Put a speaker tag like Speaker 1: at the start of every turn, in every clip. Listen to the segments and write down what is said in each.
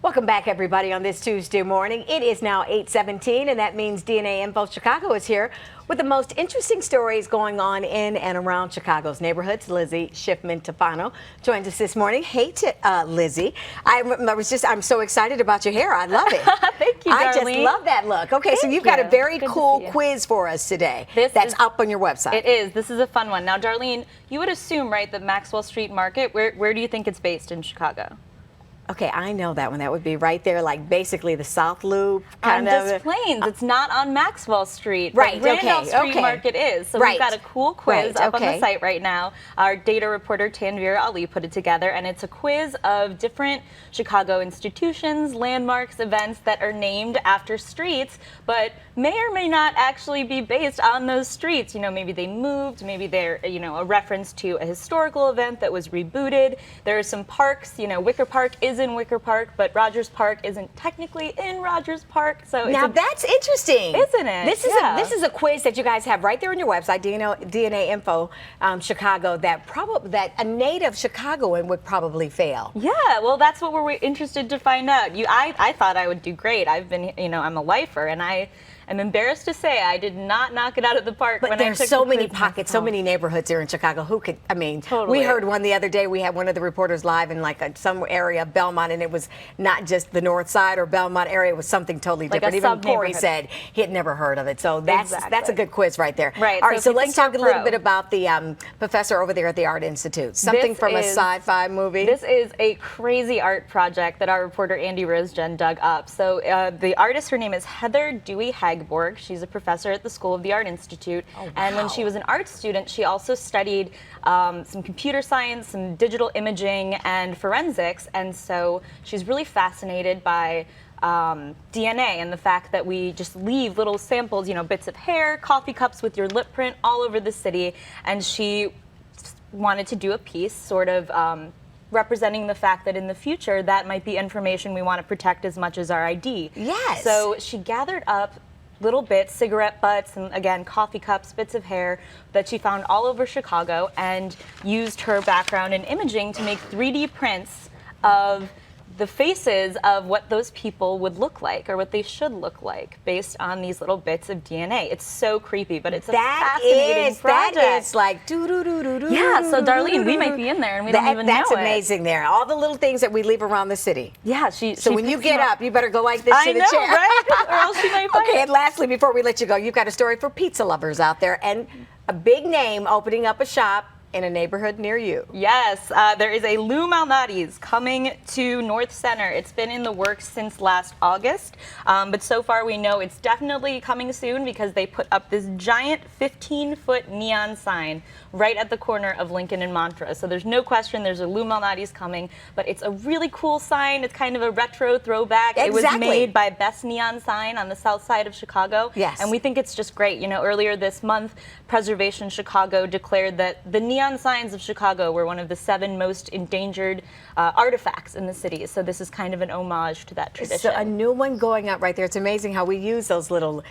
Speaker 1: Welcome back, everybody, on this Tuesday morning. It is now 8:17, and that means DNAinfo Chicago is here with the most interesting stories going on in and around Chicago's neighborhoods. Lizzie Schiffman Tufano joins us this morning. Hey, Lizzie. I'm so excited about your hair. I love it.
Speaker 2: Thank you, Darlene.
Speaker 1: I just love that look. Okay, so you've got a very cool quiz for us today. That's up on your website.
Speaker 2: It is. This is a fun one. Now, Darlene, you would assume, right, that Maxwell Street Market, where do you think it's based in Chicago?
Speaker 1: Okay, I know that one. That would be right there, like basically the South Loop. Kind
Speaker 2: of. Des Plaines. It's not on Maxwell Street.
Speaker 1: Right,
Speaker 2: but Randolph Street Market is. So we've got a cool quiz up on the site right now. Our data reporter, Tanvir Ali, put it together, and it's a quiz of different Chicago institutions, landmarks, events that are named after streets, but may or may not actually be based on those streets. You know, maybe they moved, maybe they're, you know, a reference to a historical event that was rebooted. There are some parks, you know, Wicker Park is in Wicker Park, but Rogers Park isn't technically in Rogers Park. So
Speaker 1: now that's interesting,
Speaker 2: isn't it?
Speaker 1: This is a quiz that you guys have right there on your website, DNAinfo Chicago, that a native Chicagoan would probably fail.
Speaker 2: Yeah, well, that's what we're interested to find out. I thought I would do great. I've been, you know, I'm a lifer, and I'm embarrassed to say I did not knock it out of the park.
Speaker 1: But there's so many pockets, so many neighborhoods here in Chicago. Who could, I mean,
Speaker 2: totally.
Speaker 1: We heard one the other day. We had one of the reporters live in like some area of Belmont, and it was not just the North Side or Belmont area. It was something totally different. Even Corey said he had never heard of it. So that's a good quiz right there.
Speaker 2: Right.
Speaker 1: All right, so let's talk a little bit about the professor over there at the Art Institute. Something from a sci-fi movie.
Speaker 2: This is a crazy art project that our reporter Andy Rosejen dug up. So the artist, her name is Heather Dewey Hagborg. She's a professor at the School of the Art Institute. Oh, wow. And when she was an art student, she also studied some computer science, some digital imaging, and forensics. And so she's really fascinated by DNA and the fact that we just leave little samples, you know, bits of hair, coffee cups with your lip print all over the city. And she wanted to do a piece sort of representing the fact that in the future that might be information we want to protect as much as our ID.
Speaker 1: Yes.
Speaker 2: So she gathered up little bits, cigarette butts, and again, coffee cups, bits of hair that she found all over Chicago, and used her background in imaging to make 3D prints of the faces of what those people would look like, or what they should look like, based on these little bits of DNA. It's so creepy, but it's a fascinating project.
Speaker 1: That is like doo-doo-doo-doo-doo.
Speaker 2: Yeah, so Darlene, we might be in there and we don't even know it.
Speaker 1: That's amazing there. All the little things that we leave around the city.
Speaker 2: Yeah,
Speaker 1: so when you get up, you better go like this to the chair.
Speaker 2: Right? Or else she might fight.
Speaker 1: Okay, and lastly, before we let you go, you've got a story for pizza lovers out there, and a big name opening up a shop in a neighborhood near you.
Speaker 2: Yes, there is a Lou Malnati's coming to North Center. It's been in the works since last August, but so far we know it's definitely coming soon because they put up this giant 15-foot neon sign right at the corner of Lincoln and Montrose. So there's no question there's a Lou Malnati's coming, but it's a really cool sign. It's kind of a retro throwback.
Speaker 1: Exactly.
Speaker 2: It was made by Best Neon Sign on the south side of Chicago.
Speaker 1: Yes.
Speaker 2: And we think it's just great. You know, earlier this month, Preservation Chicago declared that the neon signs of Chicago were one of the 7 most endangered artifacts in the city. So this is kind of an homage to that tradition.
Speaker 1: So a new one going up right there. It's amazing how we use those little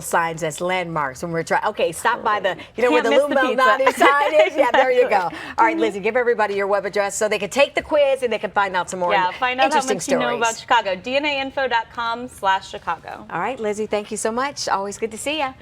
Speaker 1: signs as landmarks when we're trying. Okay, stop by the, you know, where the Lou Malnati sign is? Yeah, there you go. All right, Lizzie, give everybody your web address so they can take the quiz and they can find out some more
Speaker 2: find out how
Speaker 1: interesting
Speaker 2: much
Speaker 1: stories.
Speaker 2: you know about Chicago. DNAinfo.com/Chicago.
Speaker 1: All right, Lizzie, thank you so much. Always good to see you.
Speaker 2: Thanks.